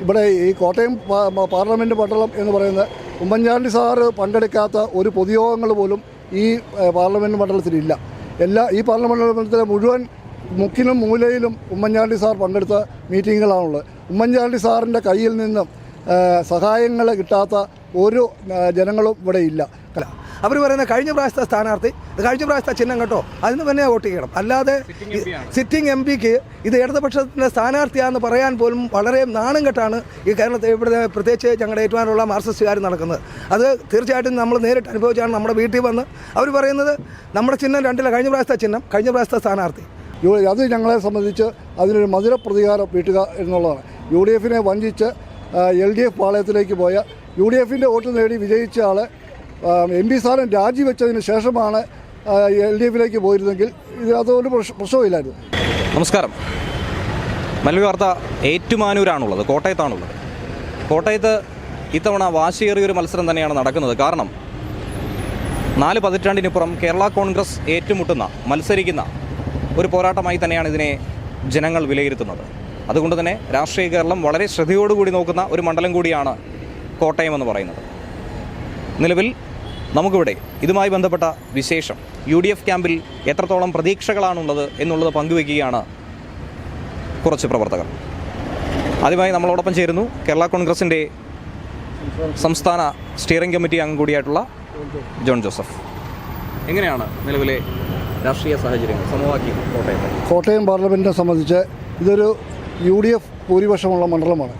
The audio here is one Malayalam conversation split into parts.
ഇവിടെ ഈ കോട്ടയം പാർലമെൻറ്റ് മണ്ഡലം എന്ന് പറയുന്നത് ഉമ്മൻചാണ്ടി സാറ് പങ്കെടുക്കാത്ത ഒരു പൊതുയോഗങ്ങൾ പോലും ഈ പാർലമെൻറ്റ് മണ്ഡലത്തിലില്ല. ഈ പാർലമെൻറ്റ് മണ്ഡലത്തിലെ മുഴുവൻ മുക്കിലും മൂലയിലും ഉമ്മൻചാണ്ടി സാർ പങ്കെടുത്ത മീറ്റിങ്ങുകളാണുള്ളത്. ഉമ്മൻചാണ്ടി സാറിൻ്റെ കയ്യിൽ നിന്നും സഹായങ്ങൾ കിട്ടാത്ത ഒരു ജനങ്ങളും ഇവിടെ ഇല്ല. അവർ പറയുന്ന കഴിഞ്ഞ പ്രാവശ്യത്തെ സ്ഥാനാർത്ഥി കഴിഞ്ഞ പ്രാവശ്യത്തെ ചിഹ്നം കേട്ടോ, അതിന് തന്നെ വോട്ട് ചെയ്യണം. അല്ലാതെ സിറ്റിംഗ് എം പിക്ക് ഇത് ഇടതുപക്ഷത്തിൻ്റെ സ്ഥാനാർത്ഥിയാണെന്ന് പറയാൻ പോലും വളരെ നാണം കെട്ടാണ് ഈ കേരളത്തിൽ ഇവിടെ പ്രത്യേകിച്ച് ഞങ്ങളുടെ ഏറ്റുമാനുള്ള മാർക്സിസ്റ്റുകാർ നടക്കുന്നത്. അത് തീർച്ചയായിട്ടും നമ്മൾ നേരിട്ട് അനുഭവിച്ചാണ്. നമ്മുടെ വീട്ടിൽ വന്ന് അവർ പറയുന്നത് നമ്മുടെ ചിഹ്നം രണ്ടില്ല, കഴിഞ്ഞ പ്രാവശ്യത്തെ ചിഹ്നം കഴിഞ്ഞ പ്രാവശ്യത്തെ സ്ഥാനാർത്ഥി. അത് ഞങ്ങളെ സംബന്ധിച്ച് അതിനൊരു മധുര പ്രതികാരം വീട്ടുക എന്നുള്ളതാണ്. UDF വഞ്ചിച്ച് LDF പാളയത്തിലേക്ക് പോയ UDF വോട്ട് നേടി വിജയിച്ച ആൾ MP സ്ഥാനം രാജിവെച്ചതിന് ശേഷമാണ് LDF പോയിരുന്നെങ്കിൽ അതൊരു പ്രശ്നമില്ലായിരുന്നു. നമസ്കാരം. മലയാളി വാർത്ത ഏറ്റുമാനൂരാണുള്ളത്, കോട്ടയത്താണുള്ളത്. കോട്ടയത്ത് ഇത്തവണ വാശിയേറിയൊരു മത്സരം തന്നെയാണ് നടക്കുന്നത്. കാരണം 4 പതിറ്റാണ്ടിനിപ്പുറം കേരള കോൺഗ്രസ് ഏറ്റുമുട്ടുന്ന മത്സരിക്കുന്ന ഒരു പോരാട്ടമായി തന്നെയാണ് ഇതിനെ ജനങ്ങൾ വിലയിരുത്തുന്നത്. അതുകൊണ്ട് തന്നെ രാഷ്ട്രീയ കേരളം വളരെ ശ്രദ്ധയോടുകൂടി നോക്കുന്ന ഒരു മണ്ഡലം കൂടിയാണ് കോട്ടയം എന്ന് പറയുന്നത്. നിലവിൽ നമുക്കിവിടെ ഇതുമായി ബന്ധപ്പെട്ട വിശേഷം UDF ക്യാമ്പിൽ എത്രത്തോളം പ്രതീക്ഷകളാണുള്ളത് എന്നുള്ളത് പങ്കുവയ്ക്കുകയാണ് കുറച്ച് പ്രവർത്തകർ. ആദ്യമായി നമ്മളോടൊപ്പം ചേരുന്നു കേരള കോൺഗ്രസിൻ്റെ സംസ്ഥാന സ്റ്റിയറിംഗ് കമ്മിറ്റി അംഗം കൂടിയായിട്ടുള്ള ജോൺ ജോസഫ്. എങ്ങനെയാണ് നിലവിലെ രാഷ്ട്രീയ സാഹചര്യങ്ങൾ, സമവാക്യം കോട്ടയം പാർലമെൻറ്റിനെ സംബന്ധിച്ച് ഇതൊരു UDF ഭൂരിപക്ഷമുള്ള മണ്ഡലമാണ്.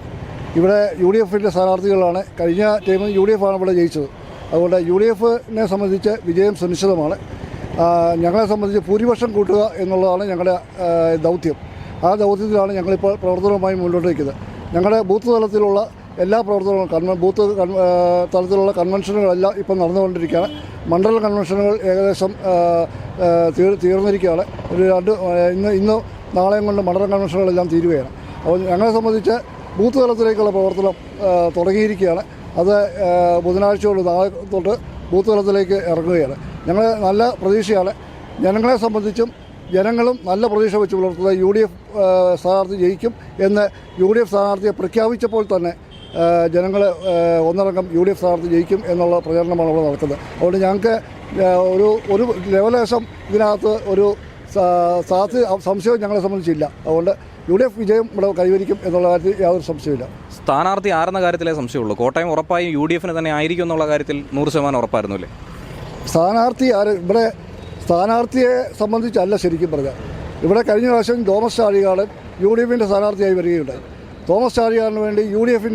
ഇവിടെ UDF സ്ഥാനാർത്ഥികളാണ്. കഴിഞ്ഞ ടൈമിൽ UDF ആണ് ഇവിടെ ജയിച്ചത്. അതുകൊണ്ട് UDF സംബന്ധിച്ച് വിജയം സുനിശ്ചിതമാണ്. ഞങ്ങളെ സംബന്ധിച്ച് ഭൂരിപക്ഷം കൂട്ടുക എന്നുള്ളതാണ് ഞങ്ങളുടെ ദൗത്യം. ആ ദൗത്യത്തിലാണ് ഞങ്ങളിപ്പോൾ പ്രവർത്തനവുമായി മുന്നോട്ട് വയ്ക്കുന്നത്. ഞങ്ങളുടെ ബൂത്ത് തലത്തിലുള്ള എല്ലാ പ്രവർത്തനങ്ങളും ബൂത്ത് തലത്തിലുള്ള കൺവെൻഷനുകളെല്ലാം ഇപ്പം നടന്നുകൊണ്ടിരിക്കുകയാണ്. മണ്ഡല കൺവെൻഷനുകൾ ഏകദേശം തീർന്നിരിക്കുകയാണ്. ഇന്ന് നാളെയും കൊണ്ട് മണ്ഡലം കൺവെൻഷനുകളെല്ലാം തീരുകയാണ്. അപ്പോൾ ഞങ്ങളെ സംബന്ധിച്ച് ബൂത്ത് തലത്തിലേക്കുള്ള പ്രവർത്തനം തുടങ്ങിയിരിക്കുകയാണ്. അത് ബുധനാഴ്ചയോട് നാളെ തൊട്ട് ബൂത്ത് തലത്തിലേക്ക് ഇറങ്ങുകയാണ്. ഞങ്ങൾ നല്ല പ്രതീക്ഷയാണ്. ജനങ്ങളെ സംബന്ധിച്ചും ജനങ്ങളും നല്ല പ്രതീക്ഷ വെച്ച് പുലർത്തുന്ന UDF സ്ഥാനാർത്ഥി ജയിക്കും എന്ന് UDF സ്ഥാനാർത്ഥിയെ പ്രഖ്യാപിച്ചപ്പോൾ തന്നെ ജനങ്ങൾ ഒന്നടങ്കം UDF സ്ഥാനാർത്ഥി ജയിക്കും എന്നുള്ള പ്രചരണമാണ് ഇവിടെ നടക്കുന്നത്. അതുകൊണ്ട് ഞങ്ങൾക്ക് ഒരു ലെവലേശം ഇതിനകത്ത് ഒരു സംശയവും ഞങ്ങളെ സംബന്ധിച്ചില്ല. അതുകൊണ്ട് UDF വിജയം ഇവിടെ കൈവരിക്കും എന്നുള്ള കാര്യത്തിൽ യാതൊരു സംശയമില്ല. സ്ഥാനാർത്ഥി ആരെന്ന കാര്യത്തിലേ സംശയമുള്ളൂ. കോട്ടയം ഉറപ്പായും UDF തന്നെ ആയിരിക്കും എന്നുള്ള കാര്യത്തിൽ 100% ഉറപ്പായിരുന്നു അല്ലേ? സ്ഥാനാർത്ഥി ഇവിടെ സ്ഥാനാർത്ഥിയെ സംബന്ധിച്ചല്ല ശരിക്കും പറഞ്ഞാൽ. ഇവിടെ കഴിഞ്ഞ പ്രാവശ്യം തോമസ് ചാഴികാടൻ UDF സ്ഥാനാർത്ഥിയായി വരികയുണ്ടായി. തോമസ് ചാഴികാടന് വേണ്ടി UDF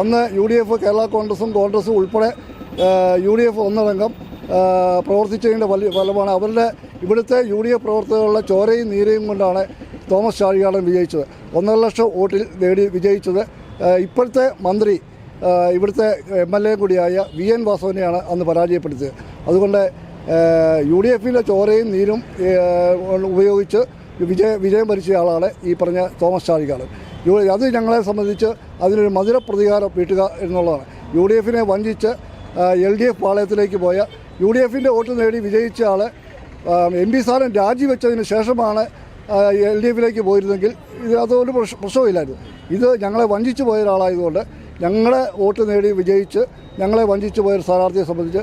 അന്ന് UDF കേരള കോൺഗ്രസും ഉൾപ്പെടെ UDF ഒന്നടങ്കം പ്രവർത്തിച്ചതിൻ്റെ ഫലമാണ് അവരുടെ ഇവിടുത്തെ UDF പ്രവർത്തകരുടെ ചോരയും നീരയും കൊണ്ടാണ് തോമസ് ചാഴികാടൻ വിജയിച്ചത്. 1.5 ലക്ഷം വോട്ടിൽ നേടി വിജയിച്ചത്. ഇപ്പോഴത്തെ മന്ത്രി ഇവിടുത്തെ MLA കൂടിയായ VN വാസവനെയാണ് അന്ന് പരാജയപ്പെടുത്തിയത്. അതുകൊണ്ട് UDF ചോരയും നീരും ഉപയോഗിച്ച് വിജയം ഭരിച്ച ആളാണ് ഈ പറഞ്ഞ തോമസ് ചാഴികാടൻ. അത് ഞങ്ങളെ സംബന്ധിച്ച് അതിനൊരു മധുര പ്രതികാരം വീട്ടുക എന്നുള്ളതാണ്. UDF വഞ്ചിച്ച് LDF പാളയത്തിലേക്ക് പോയ UDF വോട്ട് നേടി വിജയിച്ച ആൾ MP സ്ഥാനം രാജിവെച്ചതിന് ശേഷമാണ് LDF പോയിരുന്നെങ്കിൽ അതൊരു പ്രശ്നമില്ലായിരുന്നു. ഇത് ഞങ്ങളെ വഞ്ചിച്ച് പോയ ഒരാളായതുകൊണ്ട് ഞങ്ങളെ വോട്ട് നേടി വിജയിച്ച് ഞങ്ങളെ വഞ്ചിച്ച് പോയ സ്ഥാനാർത്ഥിയെ സംബന്ധിച്ച്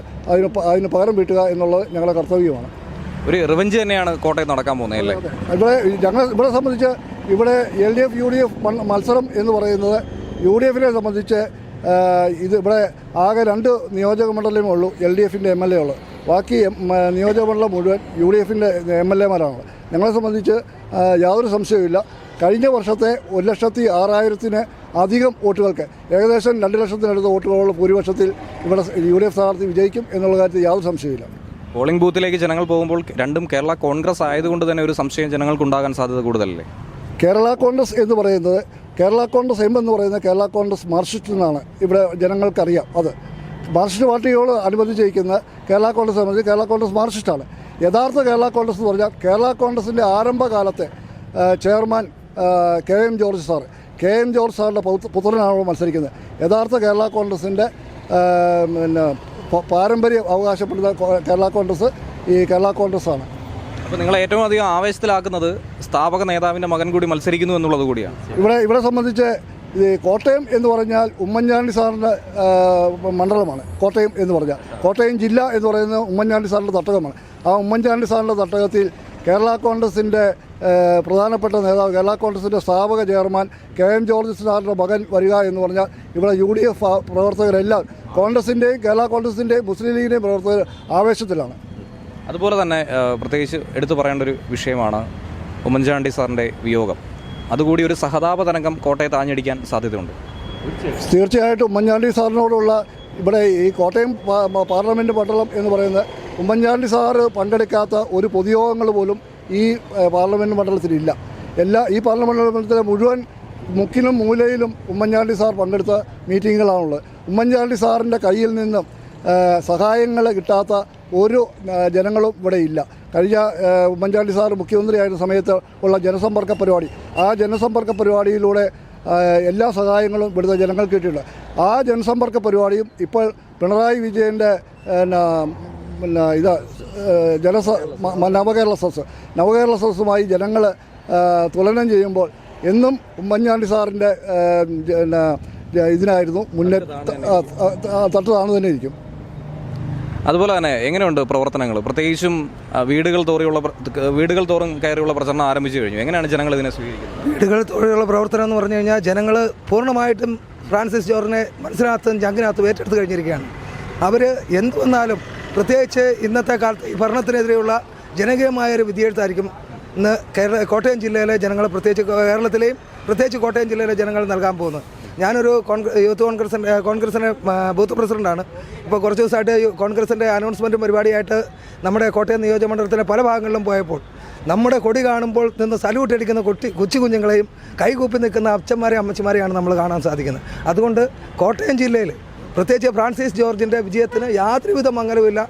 അതിന് പകരം വീട്ടുക എന്നുള്ളത് ഞങ്ങളുടെ കർത്തവ്യമാണ്. ഒരു റിവഞ്ച് തന്നെയാണ് കോട്ടയം നടക്കാൻ പോകുന്നത് അല്ലേ? ഇവിടെ സംബന്ധിച്ച് ഇവിടെ LDF UDF മത്സരം എന്ന് പറയുന്നത് UDF സംബന്ധിച്ച് ഇത് ഇവിടെ ആകെ 2 നിയോജക മണ്ഡലമേ ഉള്ളൂ LDF MLA ഉള്ളത്. ബാക്കി നിയോജക മണ്ഡലം മുഴുവൻ UDF MLA-മാരാണ്. ഞങ്ങളെ സംബന്ധിച്ച് യാതൊരു സംശയവുമില്ല. കഴിഞ്ഞ വർഷത്തെ 1,06,000 അധികം വോട്ടുകൾക്ക് ഏകദേശം 2 ലക്ഷത്തിനടുത്ത വോട്ടുകളുള്ള ഭൂരിപക്ഷത്തിൽ ഇവിടെ UDF സ്ഥാനാർത്ഥി വിജയിക്കും എന്നുള്ള കാര്യത്തിൽ യാതൊരു സംശയമില്ല. പോളിംഗ് ബൂത്തിലേക്ക് ജനങ്ങൾ പോകുമ്പോൾ രണ്ടും കേരള കോൺഗ്രസ് ആയതുകൊണ്ട് തന്നെ ഒരു സംശയം ജനങ്ങൾക്കുണ്ടാകാൻ സാധ്യത കൂടുതലല്ലേ? കേരള കോൺഗ്രസ് എന്ന് പറയുന്നത് കേരള കോൺഗ്രസ് എന്ന് പറയുന്നത് കേരള കോൺഗ്രസ് മാർക്സിസ്റ്റ് എന്നാണ് ഇവിടെ ജനങ്ങൾക്കറിയാം. അത് മാർക്സിസ്റ്റ് പാർട്ടിയോട് അനുബന്ധിച്ചിരിക്കുന്ന കേരള കോൺഗ്രസ് സംബന്ധിച്ച് കേരള കോൺഗ്രസ് മാർക്സിസ്റ്റാണ്. യഥാർത്ഥ കേരള കോൺഗ്രസ് എന്ന് പറഞ്ഞാൽ കേരള കോൺഗ്രസിൻ്റെ ആരംഭകാലത്തെ chairman KM George sir, KM George സാറിൻ്റെ പുത്രനാണ് മത്സരിക്കുന്നത്. യഥാർത്ഥ കേരള കോൺഗ്രസിൻ്റെ പാരമ്പര്യം അവകാശപ്പെടുന്ന കേരള കോൺഗ്രസ് ഈ കേരള കോൺഗ്രസ് ആണ്. അപ്പോൾ നിങ്ങളെ ഏറ്റവും അധികം ആവേശത്തിലാക്കുന്നത് സ്ഥാപക നേതാവിൻ്റെ മകൻ കൂടി മത്സരിക്കുന്നു എന്നുള്ളത് കൂടിയാണ്. ഇവിടെ സംബന്ധിച്ച് ഇത് കോട്ടയം എന്ന് പറഞ്ഞാൽ ഉമ്മൻചാണ്ടി സാറിൻ്റെ മണ്ഡലമാണ്. കോട്ടയം എന്ന് പറഞ്ഞാൽ കോട്ടയം ജില്ല എന്ന് പറയുന്നത് ഉമ്മൻചാണ്ടി സാറിൻ്റെ തട്ടകമാണ്. ആ ഉമ്മൻചാണ്ടി സാറിൻ്റെ തട്ടകത്തിൽ കേരള കോൺഗ്രസിൻ്റെ പ്രധാനപ്പെട്ട നേതാവ്, കേരള കോൺഗ്രസിൻ്റെ സ്ഥാപക ചെയർമാൻ KM ജോർജ് സാറിൻ്റെ മകൻ വരിക എന്ന് പറഞ്ഞാൽ ഇവിടെ UDF പ്രവർത്തകരെല്ലാം കോൺഗ്രസിൻ്റെയും കേരള കോൺഗ്രസിൻ്റെയും മുസ്ലിം ലീഗിൻ്റെയും പ്രവർത്തകർ ആവേശത്തിലാണ്. അതുപോലെ തന്നെ പ്രത്യേകിച്ച് എടുത്തു പറയേണ്ട ഒരു വിഷയമാണ് ഉമ്മൻചാണ്ടി സാറിൻ്റെ വിയോഗം. അതുകൂടി ഒരു സഹതാപ തരംഗം കോട്ടയത്ത് ആഞ്ഞടിക്കാൻ സാധ്യതയുണ്ട്. തീർച്ചയായിട്ടും ഉമ്മൻചാണ്ടി സാറിനോടുള്ള ഇവിടെ ഈ കോട്ടയം പാർലമെൻറ്റ് മണ്ഡലം എന്ന് പറയുന്നത് ഉമ്മൻചാണ്ടി സാറ് പങ്കെടുക്കാത്ത ഒരു പൊതുയോഗങ്ങൾ പോലും ഈ പാർലമെൻറ്റ് മണ്ഡലത്തിലില്ല. ഈ പാർലമെൻറ്റ് മണ്ഡലത്തിലെ മുഴുവൻ മുക്കിലും മൂലയിലും ഉമ്മൻചാണ്ടി സാർ പങ്കെടുത്ത മീറ്റിങ്ങുകളാണുള്ളത്. ഉമ്മൻചാണ്ടി സാറിൻ്റെ കയ്യിൽ നിന്നും സഹായങ്ങൾ കിട്ടാത്ത ഒരു ജനങ്ങളും ഇവിടെ ഇല്ല. കഴിഞ്ഞ ഉമ്മൻചാണ്ടി സാർ മുഖ്യമന്ത്രിയായിരുന്ന സമയത്ത് ഉള്ള ജനസമ്പർക്ക പരിപാടി, ആ ജനസമ്പർക്ക പരിപാടിയിലൂടെ എല്ലാ സഹായങ്ങളും ഇവിടുത്തെ ജനങ്ങൾക്ക് കിട്ടിയിട്ടുണ്ട്. ആ ജനസമ്പർക്ക പരിപാടിയും ഇപ്പോൾ പിണറായി വിജയൻ്റെ നവകേരള സദസ്സുമായി ജനങ്ങൾ തുലനം ചെയ്യുമ്പോൾ എന്നും ഉമ്മൻചാണ്ടി സാറിൻ്റെ ഇതിനായിരുന്നു മുന്നേ തട്ടതാണ് തന്നെ ഇരിക്കും. അതുപോലെ തന്നെ എങ്ങനെയുണ്ട് പ്രവർത്തനങ്ങൾ? പ്രത്യേകിച്ചും വീടുകൾ തോറും കയറിയുള്ള പ്രചരണം ആരംഭിച്ചു കഴിഞ്ഞു. എങ്ങനെയാണ് ജനങ്ങൾ ഇതിനെ സ്വീകരിക്കുന്നത്? വീടുകൾ തോറുള്ള പ്രവർത്തനം എന്ന് പറഞ്ഞു കഴിഞ്ഞാൽ ജനങ്ങൾ പൂർണ്ണമായിട്ടും ഫ്രാൻസിസ് ജോർജിനെ മനസ്സിനകത്തും ചങ്കിനകത്തും ഏറ്റെടുത്ത് കഴിഞ്ഞിരിക്കുകയാണ്. അവർ എന്ത് വന്നാലും, പ്രത്യേകിച്ച് ഇന്നത്തെ കാലത്ത് ഈ ഭരണത്തിനെതിരെയുള്ള ജനകീയമായൊരു വിധിയെഴുത്തായിരിക്കും ഇന്ന് കോട്ടയം ജില്ലയിലെ ജനങ്ങൾ, പ്രത്യേകിച്ച് കേരളത്തിലെയും പ്രത്യേകിച്ച് കോട്ടയം ജില്ലയിലെ ജനങ്ങൾ നൽകാൻ പോകുന്നത്. ഞാനൊരു യൂത്ത് കോൺഗ്രസിൻ്റെ ബൂത്ത് പ്രസിഡൻ്റാണ്. ഇപ്പോൾ കുറച്ച് ദിവസമായിട്ട് കോൺഗ്രസിൻ്റെ അനൗൺസ്മെൻറ്റും പരിപാടിയായിട്ട് നമ്മുടെ കോട്ടയം നിയോജകമണ്ഡലത്തിലെ പല ഭാഗങ്ങളിലും പോയപ്പോൾ നമ്മുടെ കൊടി കാണുമ്പോൾ നിന്ന് സല്യൂട്ട് അടിക്കുന്ന കൊച്ചു കുഞ്ഞുങ്ങളെയും കൈകൂപ്പി നിൽക്കുന്ന അച്ഛന്മാരെയും അമ്മച്ചിമാരെയാണ് നമ്മൾ കാണാൻ സാധിക്കുന്നത്. അതുകൊണ്ട് കോട്ടയം ജില്ലയിൽ പ്രത്യേകിച്ച് ഫ്രാൻസിസ് ജോർജിൻ്റെ വിജയത്തിന് യാതൊരുവിധ മംഗലവുമില്ല.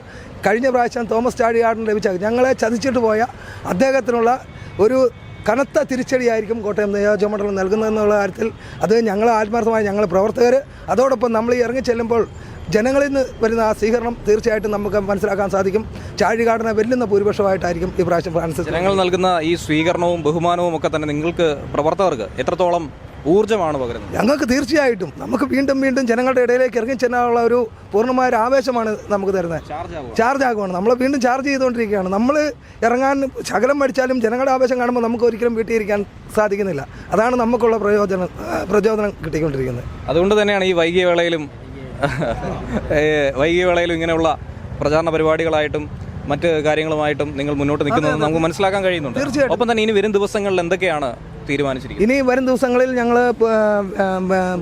കഴിഞ്ഞ പ്രാവശ്യം തോമസ് ചാഴികാടൻ ലഭിച്ച ഞങ്ങളെ ചതിച്ചിട്ട് പോയ അദ്ദേഹത്തിനുള്ള ഒരു കനത്ത തിരിച്ചടിയായിരിക്കും കോട്ടയം നിയോജകമണ്ഡലം നൽകുന്നതെന്നുള്ള കാര്യത്തിൽ അത് ഞങ്ങൾ ആത്മാർത്ഥമായി ഞങ്ങൾ പ്രവർത്തകർ, അതോടൊപ്പം നമ്മൾ ഈ ഇറങ്ങിച്ചെല്ലുമ്പോൾ ജനങ്ങളിൽ നിന്ന് വരുന്ന ആ സ്വീകരണം തീർച്ചയായിട്ടും നമുക്ക് മനസ്സിലാക്കാൻ സാധിക്കും. ചാഴികാടനെ വെല്ലുന്ന ഭൂരിപക്ഷമായിട്ടായിരിക്കും ഈ പ്രാവശ്യം ഫ്രാൻസിസ്. ജനങ്ങൾ നൽകുന്ന ഈ സ്വീകരണവും ബഹുമാനവും ഒക്കെ തന്നെ നിങ്ങൾക്ക് പ്രവർത്തകർക്ക് എത്രത്തോളം ഊർജ്ജമാണ് പകരുന്നത്? ഞങ്ങൾക്ക് തീർച്ചയായിട്ടും നമുക്ക് വീണ്ടും വീണ്ടും ജനങ്ങളുടെ ഇടയിലേക്ക് ഇറങ്ങിച്ചെല്ലാനുള്ള ഒരു പൂർണ്ണമായ ഒരു ആവേശമാണ് നമുക്ക് തരുന്നത്. ചാർജ് ആകുവാണ്, നമ്മൾ വീണ്ടും ചാർജ് ചെയ്തുകൊണ്ടിരിക്കുകയാണ്. നമ്മൾ ഇറങ്ങാൻ ശകലം മടിച്ചാലും ജനങ്ങളുടെ ആവേശം കാണുമ്പോൾ നമുക്ക് ഒരിക്കലും വീട്ടിലിരിക്കാൻ സാധിക്കുന്നില്ല. അതാണ് നമുക്കുള്ള പ്രചോദനം കിട്ടിക്കൊണ്ടിരിക്കുന്നത്. അതുകൊണ്ട് തന്നെയാണ് ഈ വൈകിയ വേളയിലും ഇങ്ങനെയുള്ള പ്രചാരണ പരിപാടികളായിട്ടും മറ്റ് കാര്യങ്ങളുമായിട്ടും നിങ്ങൾ മുന്നോട്ട് നിൽക്കുന്നത് നമുക്ക് മനസ്സിലാക്കാൻ കഴിയുന്നുണ്ട്. ഒപ്പം തന്നെ ഇനി വരും ദിവസങ്ങളിൽ എന്തൊക്കെയാണ് തീരുമാനിച്ചിരിക്കുന്നത്? ഇനി വരും ദിവസങ്ങളിൽ ഞങ്ങൾ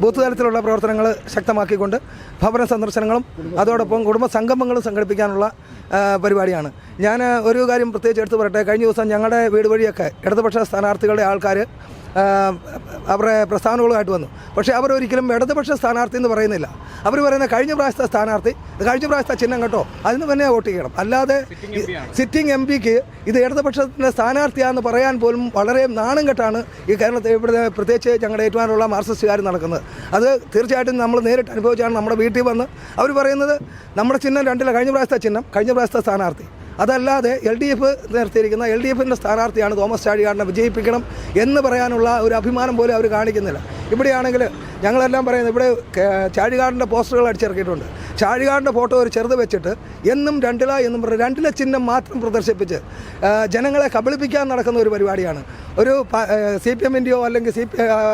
ബൂത്ത് തലത്തിലുള്ള പ്രവർത്തനങ്ങൾ ശക്തമാക്കിക്കൊണ്ട് ഭവന സന്ദർശനങ്ങളും അതോടൊപ്പം കുടുംബ സംഗമങ്ങളും സംഘടിപ്പിക്കാനുള്ള പരിപാടിയാണ്. ഞാൻ ഒരു കാര്യം പ്രത്യേകിച്ച് എടുത്തു പറയട്ടെ. കഴിഞ്ഞ ദിവസം ഞങ്ങളുടെ വീട് വഴിയൊക്കെ ഇടതുപക്ഷ സ്ഥാനാർത്ഥികളുടെ ആൾക്കാർ അവരുടെ പ്രസ്ഥാനങ്ങളുമായിട്ട് വന്നു. പക്ഷേ അവരൊരിക്കലും ഇടതുപക്ഷ സ്ഥാനാർത്ഥി എന്ന് പറയുന്നില്ല. അവർ പറയുന്ന കഴിഞ്ഞ പ്രാവശ്യത്തെ സ്ഥാനാർത്ഥി, കഴിഞ്ഞ പ്രാവശ്യത്തെ ചിഹ്നം കേട്ടോ, അതിന് തന്നെ വോട്ട് ചെയ്യണം. അല്ലാതെ സിറ്റിംഗ് MP-ക്ക് ഇത് ഇടതുപക്ഷത്തിൻ്റെ സ്ഥാനാർത്ഥിയാണെന്ന് പറയാൻ പോലും വളരെ നാണം കെട്ടാണ് ഈ കേരളത്തിൽ ഇവിടെ പ്രത്യേകിച്ച് ഞങ്ങളുടെ ഏറ്റുമാനുള്ള മാർക്സിസ്റ്റുകാർ നടക്കുന്നത്. അത് തീർച്ചയായിട്ടും നമ്മൾ നേരിട്ട് അനുഭവിച്ചാണ്. നമ്മുടെ വീട്ടിൽ വന്ന് അവർ പറയുന്നത് നമ്മുടെ ചിഹ്നം രണ്ടില്ല, കഴിഞ്ഞ പ്രാവശ്യത്തെ ചിഹ്നം, കഴിഞ്ഞ പ്രാവശ്യത്തെ സ്ഥാനാർത്ഥി. അതല്ലാതെ LDF നിർത്തിയിരിക്കുന്ന LDFിൻ്റെ സ്ഥാനാർത്ഥിയാണ് തോമസ് ചാഴികാടനെ വിജയിപ്പിക്കണം എന്ന് പറയാനുള്ള ഒരു അഭിമാനം പോലും അവർ കാണിക്കുന്നില്ല. ഇവിടെയാണെങ്കിൽ ഞങ്ങളെല്ലാം പറയുന്നത് ഇവിടെ ചാഴികാടൻ്റെ പോസ്റ്ററുകൾ അടിച്ചിറക്കിയിട്ടുണ്ട്. ചാഴികാടൻ്റെ ഫോട്ടോ ഒരു ചെറുത് വെച്ചിട്ട് എന്നും രണ്ടില എന്നും പറഞ്ഞ് രണ്ടില ചിഹ്നം മാത്രം പ്രദർശിപ്പിച്ച് ജനങ്ങളെ കബളിപ്പിക്കാൻ നടക്കുന്ന ഒരു പരിപാടിയാണ്. ഒരു CPM-ൻ്റെയോ അല്ലെങ്കിൽ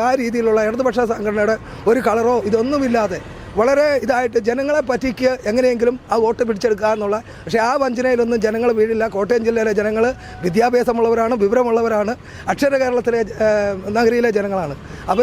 ആ രീതിയിലുള്ള ഇടതുപക്ഷ സംഘടനയുടെ ഒരു കളറോ ഇതൊന്നുമില്ലാതെ വളരെ ഇതായിട്ട് ജനങ്ങളെ പറ്റിക്ക് എങ്ങനെയെങ്കിലും ആ വോട്ട് പിടിച്ചെടുക്കുക എന്നുള്ള, പക്ഷേ ആ വഞ്ചനയിലൊന്നും ജനങ്ങൾ വീഴില്ല. കോട്ടയം ജില്ലയിലെ ജനങ്ങൾ വിദ്യാഭ്യാസമുള്ളവരാണ്, വിവരമുള്ളവരാണ്, അക്ഷര കേരളത്തിലെ നഗരിയിലെ ജനങ്ങളാണ്.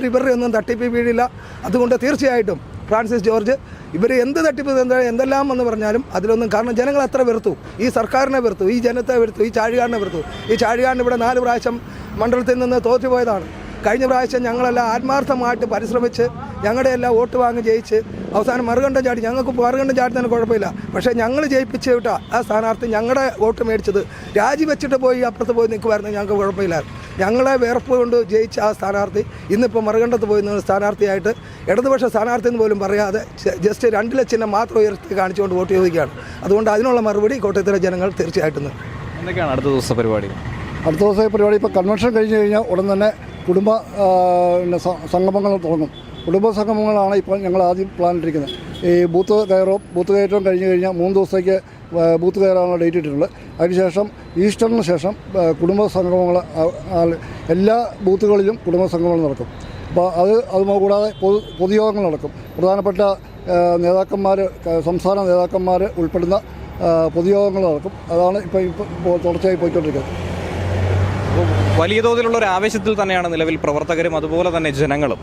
ഇവരുടെ ഒന്നും തട്ടിപ്പ് വീഴില്ല. അതുകൊണ്ട് തീർച്ചയായിട്ടും ഫ്രാൻസിസ് ജോർജ് ഇവർ എന്ത് തട്ടിപ്പ് എന്തെല്ലാം എന്ന് പറഞ്ഞാലും അതിലൊന്നും, കാരണം ജനങ്ങൾ അത്ര വെറുത്തു, ഈ സർക്കാരിനെ വെറുത്തു, ഈ ജനത്തെ വെറുത്തു, ഈ ചാഴികാടനെ വെറുത്തു. ഈ ചാഴികാടൻ ഇവിടെ 4 പ്രാവശ്യം മണ്ഡലത്തിൽ നിന്ന് തോറ്റുപോയതാണ്. കഴിഞ്ഞ പ്രാവശ്യം ഞങ്ങളെല്ലാം ആത്മാർത്ഥമായിട്ട് പരിശ്രമിച്ച് ഞങ്ങളുടെ എല്ലാം വോട്ട് വാങ്ങി ജയിച്ച് അവസാനം മറുകണ്ഠം ചാടി. ഞങ്ങൾക്ക് മറുകണ്ഠം ചാടുന്നതിന് കുഴപ്പമില്ല, പക്ഷേ ഞങ്ങൾ ജയിപ്പിച്ച് വിട്ട ആ സ്ഥാനാർത്ഥി ഞങ്ങളുടെ വോട്ട് മേടിച്ചത് രാജിവെച്ചിട്ട് പോയി അപ്പുറത്ത് പോയി നിൽക്കുമായിരുന്നു. ഞങ്ങൾക്ക് കുഴപ്പമില്ലായിരുന്നു. ഞങ്ങളെ വേർപ്പ് കൊണ്ട് ജയിച്ച ആ സ്ഥാനാർത്ഥി ഇന്നിപ്പോൾ മറുകണ്ഠത്ത് പോയി നിന്ന് സ്ഥാനാർത്ഥിയായിട്ട് ഇടതുപക്ഷ സ്ഥാനാർത്ഥി എന്ന് പോലും പറയാതെ ജസ്റ്റ് 2 ലക്ഷം മാത്രം ഉയർത്തി കാണിച്ചുകൊണ്ട് വോട്ട് ചോദിക്കുകയാണ്. അതുകൊണ്ട് അതിനുള്ള മറുപടി കോട്ടയത്തിലെ ജനങ്ങൾ തീർച്ചയായിട്ടും. എന്തൊക്കെയാണ് അടുത്ത ദിവസത്തെ പരിപാടി? അടുത്ത ദിവസത്തെ പരിപാടി ഇപ്പോൾ കൺവെൻഷൻ കഴിഞ്ഞ് കഴിഞ്ഞാൽ ഉടൻ തന്നെ കുടുംബ സംഗമങ്ങൾ തുടങ്ങും. കുടുംബ സംഗമങ്ങളാണ് ഇപ്പോൾ ഞങ്ങൾ ആദ്യം പ്ലാൻ ഇട്ടിരിക്കുന്നത്. ഈ ബൂത്ത് കയറ്റവും കഴിഞ്ഞ് കഴിഞ്ഞാൽ 3 ദിവസത്തേക്ക് ബൂത്ത് കയറാനുള്ള ഡേറ്റ് ഇട്ടിട്ടുള്ളത്. അതിനുശേഷം ഈസ്റ്ററിന് ശേഷം കുടുംബ സംഗമങ്ങൾ എല്ലാ ബൂത്തുകളിലും കുടുംബ സംഗമങ്ങൾ നടക്കും. അപ്പോൾ അത് കൂടാതെ പൊതുയോഗങ്ങൾ നടക്കും. പ്രധാനപ്പെട്ട നേതാക്കന്മാർ, സംസ്ഥാന നേതാക്കന്മാർ ഉൾപ്പെടുന്ന പൊതുയോഗങ്ങൾ നടക്കും. അതാണ് ഇപ്പോൾ തുടർച്ചയായി പോയിക്കൊണ്ടിരിക്കുന്നത്. വലിയ തോതിലുള്ള ഒരു ആവേശത്തിൽ തന്നെയാണ് നിലവിൽ പ്രവർത്തകരും അതുപോലെ തന്നെ ജനങ്ങളും.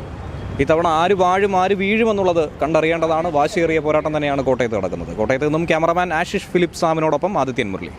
ഇത്തവണ ആര് വാഴും ആര് വീഴുമെന്നുള്ളത് കണ്ടറിയേണ്ടതാണ്. വാശിയേറിയ പോരാട്ടം തന്നെയാണ് കോട്ടയത്ത് നടക്കുന്നത്. കോട്ടയത്ത് നിന്നും ക്യാമറമാൻ ആശിഷ് ഫിലിപ്പ് സാമിനോടൊപ്പം ആദിത്യൻ മുരളി.